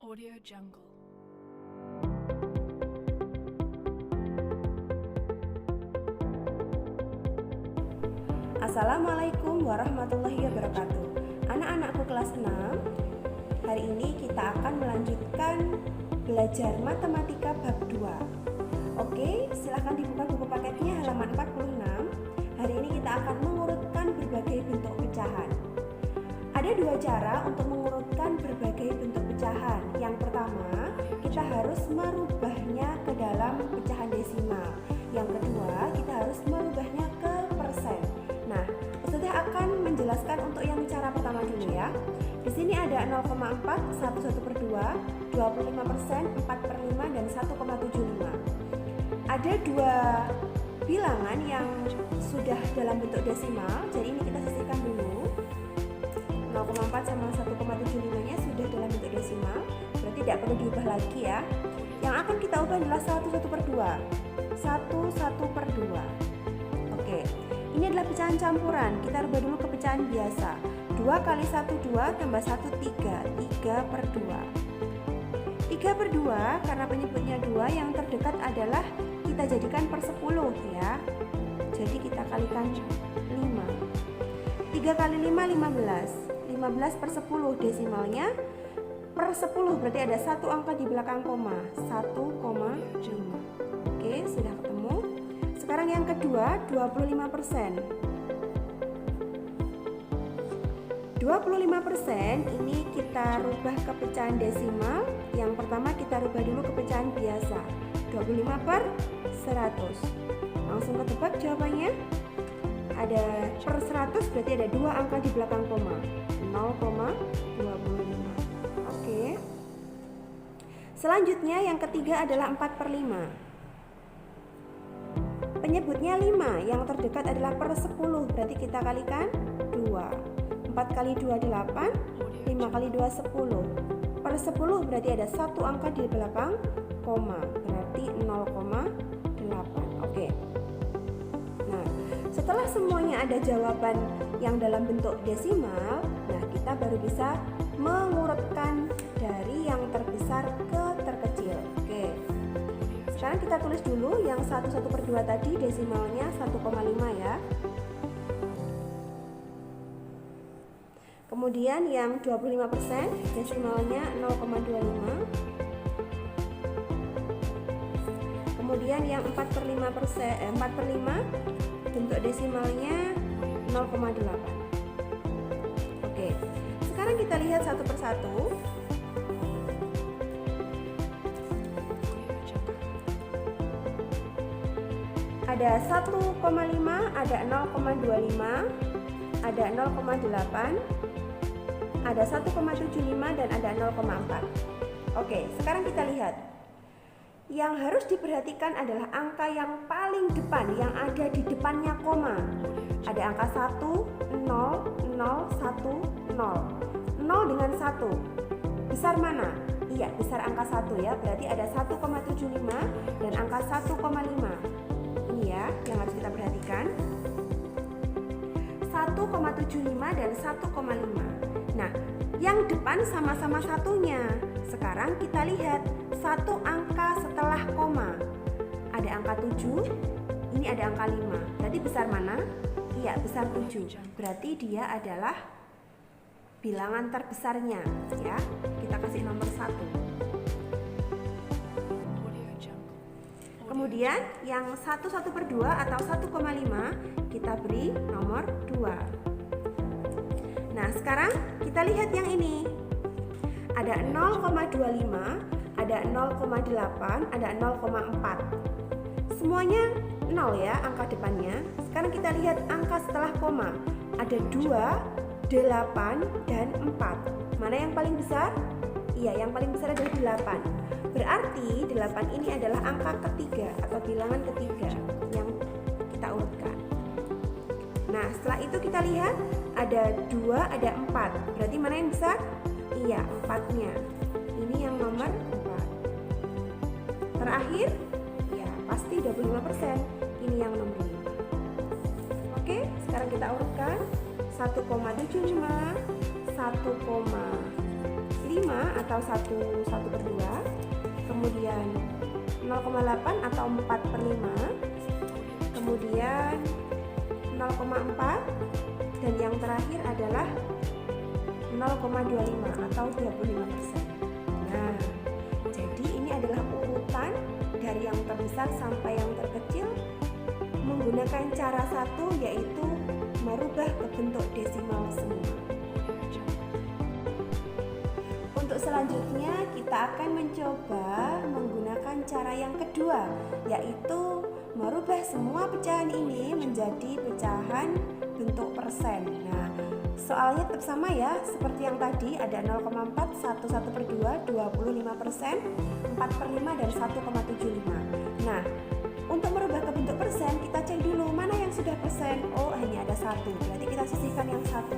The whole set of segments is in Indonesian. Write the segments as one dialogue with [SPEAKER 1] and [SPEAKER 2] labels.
[SPEAKER 1] Audio Jungle.
[SPEAKER 2] Assalamualaikum warahmatullahi wabarakatuh. Anak-anakku kelas 6, hari ini kita akan melanjutkan belajar matematika bab 2. Oke, silahkan dibuka buku paketnya halaman 46. Hari ini kita akan mengurutkan berbagai bentuk pecahan. Ada dua cara untuk mengurutkan berbagai bentuk pecahan. Yang pertama, kita harus merubahnya ke dalam pecahan desimal. Yang kedua, kita harus merubahnya ke persen. Nah, Ustazah akan menjelaskan untuk yang cara pertama dulu ya. Di sini ada 0,4, 1/2, 25%, 4/5, dan 1,75. Ada dua bilangan yang sudah dalam bentuk desimal, jadi ini kita sisihkan dulu. 0,4 sama 1,75 nya sudah dalam bentuk desimal, berarti tidak perlu diubah lagi ya. Yang akan kita ubah adalah 1/2. 1/2. Oke, ini adalah pecahan campuran. Kita rubah dulu ke pecahan biasa. 2 kali 1 2 tambah 1 3. 3/2. 3/2 karena penyebutnya 2, yang terdekat adalah kita jadikan per 10 ya. Jadi kita kalikan 5. 3 kali 5 15. 15/10 desimalnya per 10, berarti ada satu angka di belakang koma, 1,5. Oke, sudah ketemu. Sekarang yang kedua, 25%. 25% ini kita rubah ke pecahan desimal. Yang pertama kita rubah dulu ke pecahan biasa. 25/100. Langsung ketebak jawabannya. Ada per 100, berarti ada dua angka di belakang koma, 0,25. Oke. Selanjutnya yang ketiga adalah 4/5. Penyebutnya 5, yang terdekat adalah per 10, berarti kita kalikan 2. 4 kali 2 8, 5 kali 2 10. Per 10 berarti ada satu angka di belakang koma, berarti 0,8. Oke. Nah, setelah semuanya ada jawaban yang dalam bentuk desimal, nah kita baru bisa mengurutkan dari yang terbesar ke terkecil. Oke. Sekarang kita tulis dulu yang 1/2 tadi desimalnya 1,5 ya. Kemudian yang 25% desimalnya 0,25. Kemudian yang 4/5 bentuk desimalnya 0,8. Oke. Sekarang kita lihat satu persatu. Ada 1,5, ada 0,25, ada 0,8, ada 1,75, dan ada 0,4. Oke, sekarang kita lihat. Yang harus diperhatikan adalah angka yang paling depan, yang ada di depannya koma. Ada angka 1, 0, 0, 1, 0. 0 dengan 1. Besar mana? Iya, besar angka 1 ya. Berarti ada 1,75 dan angka 1,5. Ini ya yang harus kita perhatikan. 1,75 dan 1,5. Nah, yang depan sama-sama satunya. Sekarang kita lihat satu angka setelah koma. Ada angka 7, ini ada angka 5. Berarti besar mana? Iya, besar 7. Berarti dia adalah bilangan terbesarnya ya. Kita kasih nomor 1. Kemudian yang 1/2 atau 1,5 kita beri nomor 2. Nah, sekarang kita lihat yang ini. Ada 0,25, ada 0,8, ada 0,4. Semuanya 0 ya angka depannya. Sekarang kita lihat angka setelah koma. Ada 2, 8, dan 4. Mana yang paling besar? Iya, yang paling besar adalah 8. Berarti 8 ini adalah angka ketiga atau bilangan ketiga yang kita urutkan. Nah, setelah itu kita lihat ada 2, ada 4. Berarti mana yang besar? Iya, 4-nya. Ini yang nomor 4. Terakhir, ya pasti 25%. Ini yang nomor 5. Oke, sekarang kita urutkan 1,75, 1,5, 5 atau 1/2, kemudian 0,8 atau 4/5, kemudian 0,4, dan yang terakhir adalah 0,25 atau 25%. Nah, jadi ini adalah urutan dari yang terbesar sampai yang terkecil menggunakan cara satu, yaitu merubah ke bentuk desimal semua. Untuk selanjutnya kita akan mencoba menggunakan cara yang kedua, yaitu merubah semua pecahan ini menjadi pecahan bentuk persen. Nah, soalnya tetap sama ya, seperti yang tadi ada 0,4, 1/2, 25%, 4/5, dan 1,75. Nah, untuk merubah ke bentuk persen, kita cek dulu mana yang sudah persen. Oh, hanya ada 1, berarti kita sisihkan yang 1,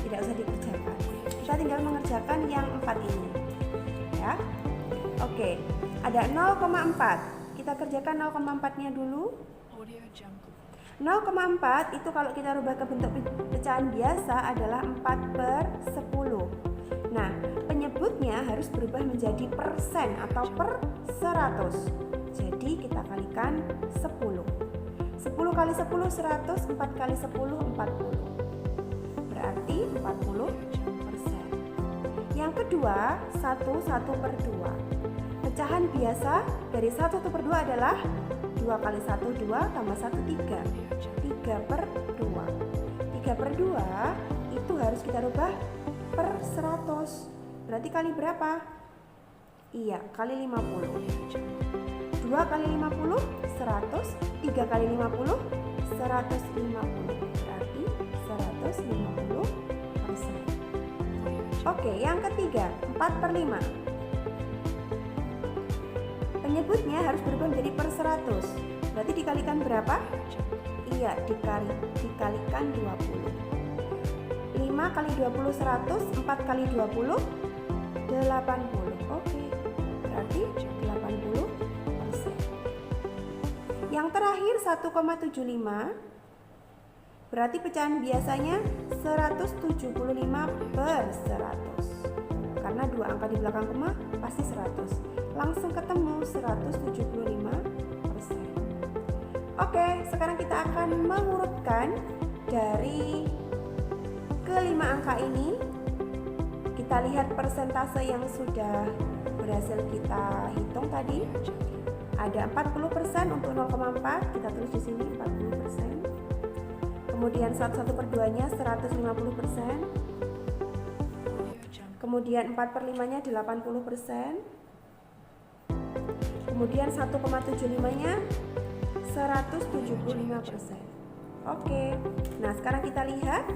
[SPEAKER 2] tidak usah dikerjakan. Kita tinggal mengerjakan yang 4 ini ya. Oke, ada 0,4. Kita kerjakan 0,4-nya dulu. 0,4 itu kalau kita rubah ke bentuk pecahan biasa adalah 4/10. Nah, penyebutnya harus berubah menjadi persen atau per 100. Jadi kita kalikan 10. 10 kali 10 100, 4 kali 10 40. Berarti 40%. Yang kedua, 1/2. Pecahan biasa dari 1/2 adalah 2 kali 1 2 tambah 1 3. 3/2. 3/2 itu harus kita rubah per 100. Berarti kali berapa? Iya, kali 50. 2 kali 50 100, 3 kali 50 150. Berarti 150%. Oke, yang ketiga, 4/5. Penyebutnya harus berubah menjadi per 100. Berarti dikalikan berapa? Iya, dikalikan 20. 5 kali 20 100, 4 kali 20 80. Oke, berarti 80%. Yang terakhir 1,75. Berarti pecahan biasanya 175/100. Karena dua angka di belakang koma pasti 100. Langsung ketemu 175%. Oke, sekarang kita akan mengurutkan dari kelima angka ini. Kita lihat persentase yang sudah berhasil kita hitung tadi. Ada 40% untuk 0,4, kita tulis di sini 40%. Kemudian 1/2-nya 150%. Kemudian 4/5-nya 80%. Kemudian 1,75-nya 175%. Oke. Nah, sekarang kita lihat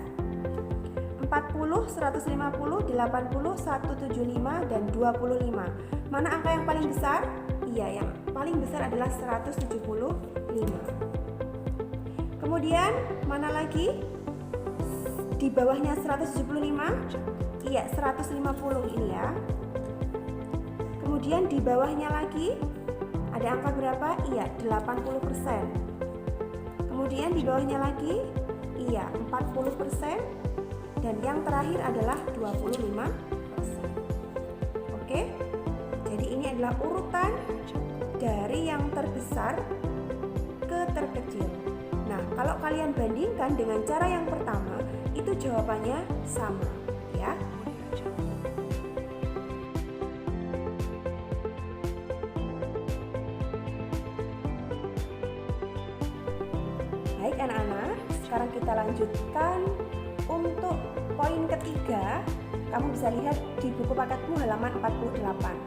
[SPEAKER 2] 40, 150, 80, 175, dan 25. Mana angka yang paling besar? Iya, yang paling besar adalah 175. Kemudian mana lagi? Di bawahnya 175? Iya, 150 ini ya. Kemudian di bawahnya lagi ada angka berapa? Iya, 80%. Kemudian di bawahnya lagi, iya, 40%. Dan yang terakhir adalah 25%. Oke? Jadi ini adalah urutan dari yang terbesar ke terkecil. Nah, kalau kalian bandingkan dengan cara yang pertama, itu jawabannya sama, ya. Baik anak-anak, sekarang kita lanjutkan untuk poin ketiga. Kamu bisa lihat di buku paketmu halaman 48.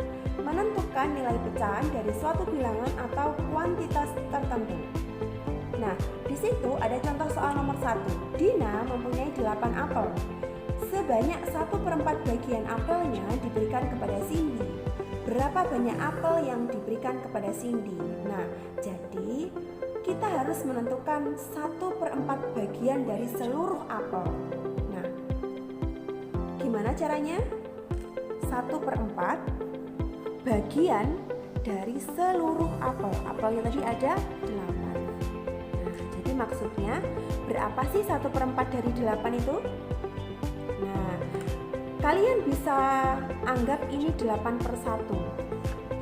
[SPEAKER 2] Menentukan nilai pecahan dari suatu bilangan atau kuantitas tertentu. Nah, di situ ada contoh soal nomor 1. Dina mempunyai 8 apel. Sebanyak 1/4 bagian apelnya diberikan kepada Cindy. Berapa banyak apel yang diberikan kepada Cindy? Nah, jadi kita harus menentukan 1/4 bagian dari seluruh apel. Nah, gimana caranya? 1/4 bagian dari seluruh apel. Apelnya tadi ada 8. Jadi maksudnya berapa sih 1/4 dari 8 itu? Nah, kalian bisa anggap ini 8/1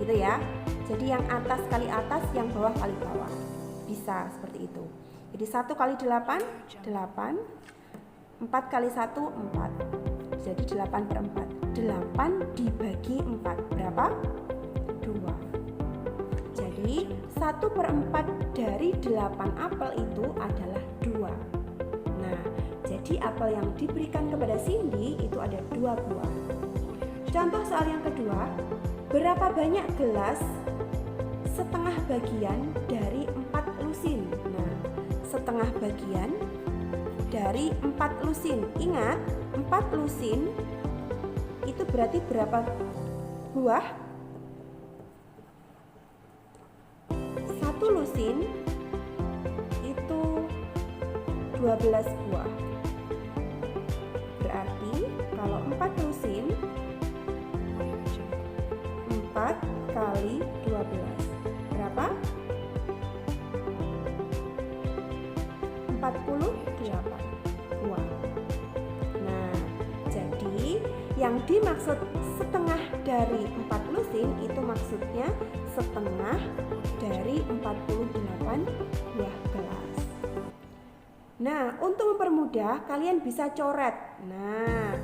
[SPEAKER 2] gitu ya. Jadi yang atas kali atas, yang bawah kali bawah, bisa seperti itu. Jadi 1 kali 8, 8, 4 kali 1, 4, jadi 8/4. 8 dibagi 4 berapa? 2. Jadi 1/4 dari 8 apel itu adalah 2. Nah, jadi apel yang diberikan kepada Cindy itu ada 2 buah. Contoh soal yang kedua, berapa banyak gelas setengah bagian dari 4 lusin? Nah, setengah bagian dari 4 lusin. Ingat, 4 lusin itu berarti berapa buah? 1 lusin itu 12 buah. Berarti kalau 4 lusin, 4 kali 12 berapa? 48 buah. Nah, jadi yang dimaksud setengah dari 4 lusin itu maksudnya setengah dari 48 buah gelas. Nah, untuk mempermudah kalian bisa coret. Nah,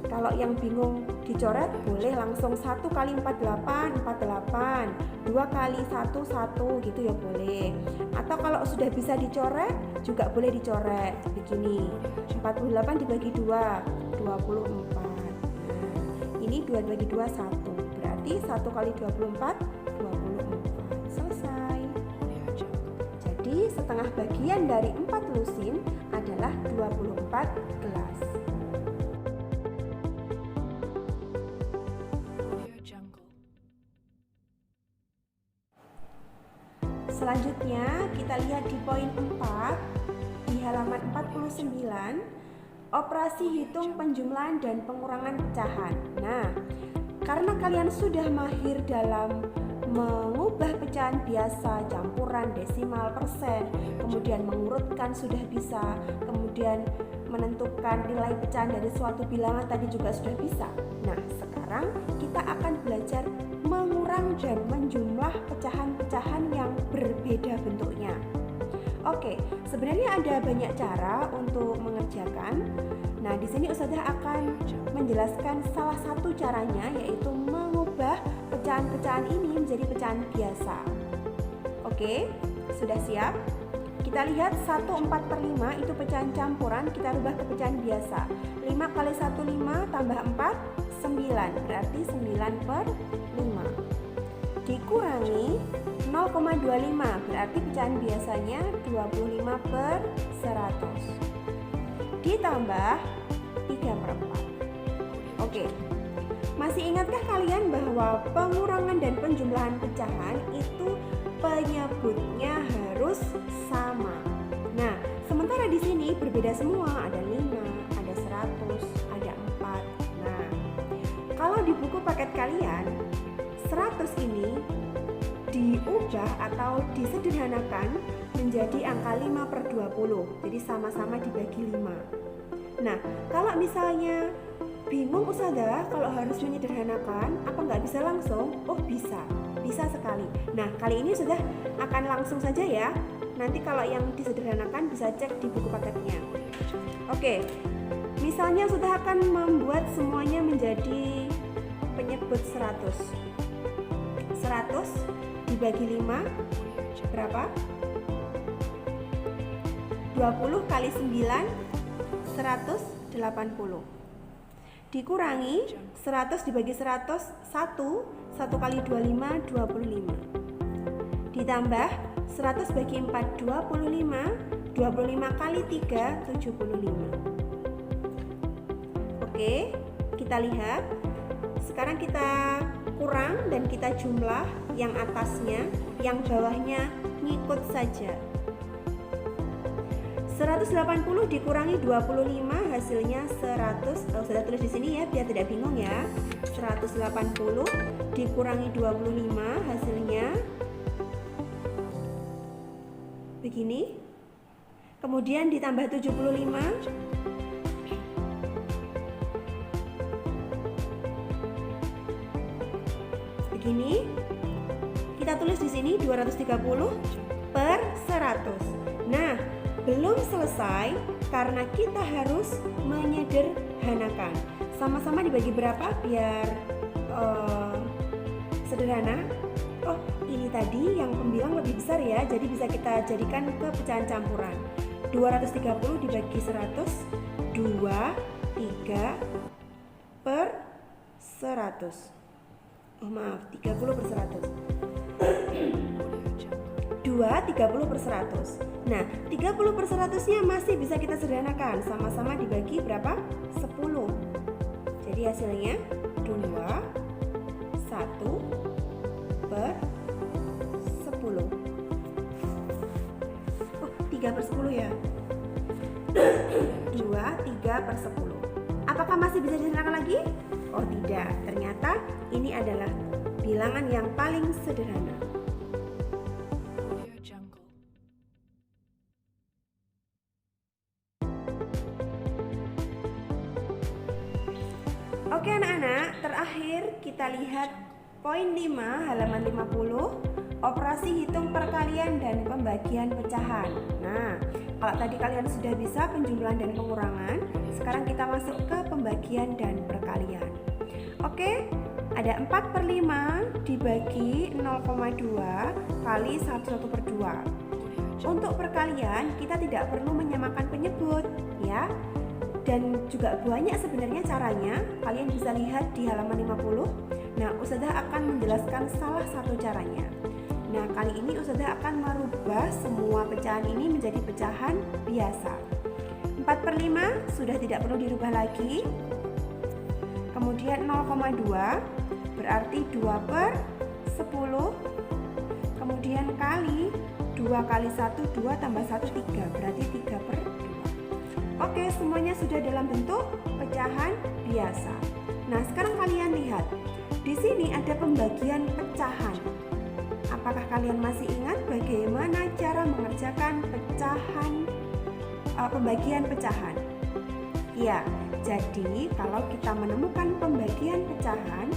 [SPEAKER 2] kalau yang bingung dicoret boleh langsung 1 kali 48, 48, 2 kali 1, 1 gitu ya boleh. Atau kalau sudah bisa dicoret juga boleh dicoret begini. 48 dibagi 2, 24. Nah, ini 2 dibagi 2, 1. Berarti 1 kali 24, 24. Selesai. Jadi setengah bagian dari 4 lusin adalah 24 gelas. Selanjutnya kita lihat di poin 4 di halaman 49, operasi hitung penjumlahan dan pengurangan pecahan. Nah, karena kalian sudah mahir dalam mengubah pecahan biasa, campuran, desimal, persen, kemudian mengurutkan sudah bisa, kemudian menentukan nilai pecahan dari suatu bilangan tadi juga sudah bisa. Nah, sekarang kita akan belajar mengurang dan menjumlah pecahan-pecahan yang berbeda bentuknya. Oke, sebenarnya ada banyak cara untuk mengerjakan. Nah, di sini Ustazah akan menjelaskan salah satu caranya, yaitu mengubah pecahan-pecahan ini menjadi pecahan biasa. Oke, sudah siap? Kita lihat 1/4/5 itu pecahan campuran, kita rubah ke pecahan biasa. 5 kali 1, 5, tambah 4, 9, berarti 9/5. Dikurangi 0,25, berarti pecahan biasanya 25/100. Ditambah 3/4. Oke, masih ingatkah kalian bahwa pengurangan dan penjumlahan pecahan itu penyebutnya harus sama? Nah, sementara di sini berbeda semua, ada 5, ada 100, ada 4. Nah, kalau di buku paket kalian 100 ini diubah atau disederhanakan menjadi angka 5/20, jadi sama-sama dibagi 5. Nah, kalau misalnya bingung Ustazah kalau harus menyederhanakan, apa nggak bisa langsung? Oh bisa, bisa sekali. Nah, kali ini sudah akan langsung saja ya. Nanti kalau yang disederhanakan bisa cek di buku paketnya. Oke, misalnya sudah akan membuat semuanya menjadi penyebut 100. 100 dibagi 5 berapa? 20 kali 9, 180. Dikurangi 100 dibagi 100, 1 kali 25, 25. Ditambah 100 bagi 4, 25, 25 kali 3, 75. Oke, kita lihat. Sekarang kita kurang dan kita jumlah yang atasnya, yang bawahnya ngikut saja. 180 dikurangi 25 hasilnya 100. Sudah tulis di sini ya biar tidak bingung ya. 180 dikurangi 25 hasilnya begini. Kemudian ditambah 75. begini. Kita tulis di sini 230 per 100. Nah, belum selesai karena kita harus menyederhanakan. Sama-sama dibagi berapa biar sederhana? Oh, ini tadi yang pembilang lebih besar ya, jadi bisa kita jadikan ke pecahan campuran. 230 dibagi 100, 2, 3 per 100. Oh maaf, 30 per 100. 2, 30 per 100. Nah, 30 per 100 nya masih bisa kita sederhanakan. Sama-sama dibagi berapa? 10. Jadi hasilnya 2, 1 per 10. Oh, 3 per 10 ya. 2, 3 per 10. Apakah masih bisa disederhanakan lagi? Oh tidak, ternyata ini adalah bilangan yang paling sederhana. Oke anak-anak, terakhir kita lihat poin 5 halaman 50, operasi hitung perkalian dan pembagian pecahan. Nah, kalau tadi kalian sudah bisa penjumlahan dan pengurangan, sekarang kita masuk ke pembagian dan perkalian. Oke, ada 4 per 5 dibagi 0,2 kali 1 per 2. Untuk perkalian kita tidak perlu menyamakan penyebut ya. Dan juga banyak sebenarnya caranya, kalian bisa lihat di halaman 50. Nah, Ustazah akan menjelaskan salah satu caranya. Nah, kali ini Ustazah akan merubah semua pecahan ini menjadi pecahan biasa. 4 per 5 sudah tidak perlu dirubah lagi. Kemudian 0,2 berarti 2 per 10. Kemudian kali 2 kali 1, 2 tambah 1, 3 berarti 3 per 2. Oke, semuanya sudah dalam bentuk pecahan biasa. Nah, sekarang kalian lihat. Di sini ada pembagian pecahan. Apakah kalian masih ingat bagaimana cara mengerjakan pembagian pecahan? Ya, jadi kalau kita menemukan pembagian pecahan,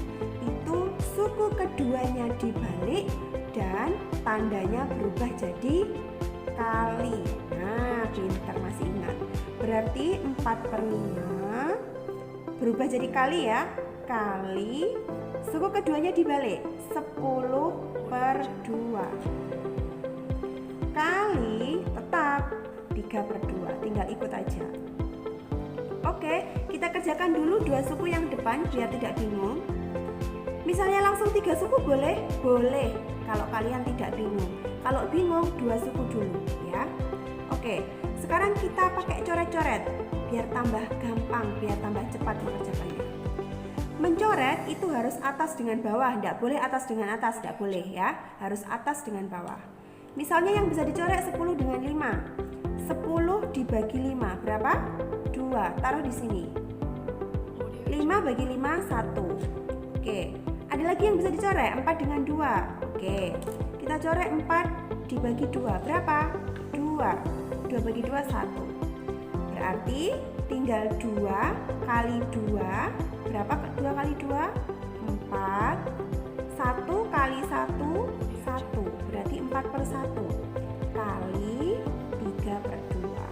[SPEAKER 2] itu suku keduanya dibalik dan tandanya berubah jadi kali. Nah, pintar masih ingat. Berarti 4 per 5 berubah jadi kali ya. Kali, suku keduanya dibalik, 10 per 2. Kali, tetap 3 per 2, tinggal ikut aja. Oke, kita kerjakan dulu dua suku yang depan biar tidak bingung. Misalnya langsung 3 suku boleh? Boleh, kalau kalian tidak bingung. Kalau bingung, 2 suku dulu ya. Oke, sekarang kita pakai coret-coret biar tambah gampang, biar tambah cepat mengerjakannya. Mencoret itu harus atas dengan bawah, tidak boleh atas dengan atas, tidak boleh ya. Harus atas dengan bawah. Misalnya yang bisa dicoret 10 dengan 5. 10 dibagi 5 berapa? 2, taruh di sini. 5 bagi 5, 1. Oke, ada lagi yang bisa dicoret, 4 dengan 2. Oke, kita coret 4 dibagi 2 berapa? 2. 2 bagi 2, 1. Berarti tinggal 2 kali 2. Berapa 2 kali 2? 4. 1 kali 1, 1. Berarti 4 per 1. Kali 3 per 2.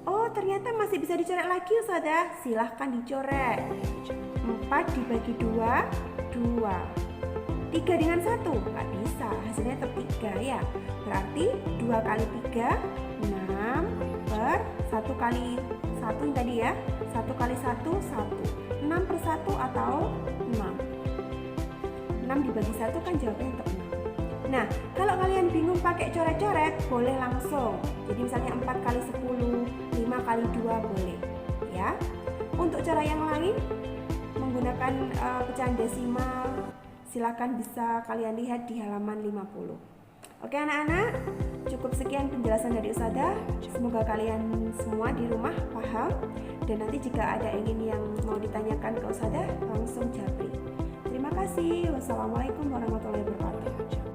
[SPEAKER 2] Oh, ternyata masih bisa dicoret lagi Ustazah. Silahkan dicoret. 4 dibagi 2, 2. 3 dengan 1 nggak bisa, hasilnya tetap 3 ya. Berarti 2 kali 3, 6 per 1 kali 1 yang tadi ya. 1 kali 1, 1. 6 per 1 atau 6. 6 dibagi 1 kan jawabannya tetap 6. Nah, kalau kalian bingung pakai coret-coret, boleh langsung. Jadi misalnya 4 kali 10, 5 kali 2 boleh ya. Untuk cara yang lain menggunakan pecahan desimal, silakan bisa kalian lihat di halaman 50. Oke anak-anak, cukup sekian penjelasan dari Ustazah. Semoga kalian semua di rumah paham. Dan nanti jika ada yang mau ditanyakan ke Ustazah, langsung japri. Terima kasih. Wassalamualaikum warahmatullahi wabarakatuh.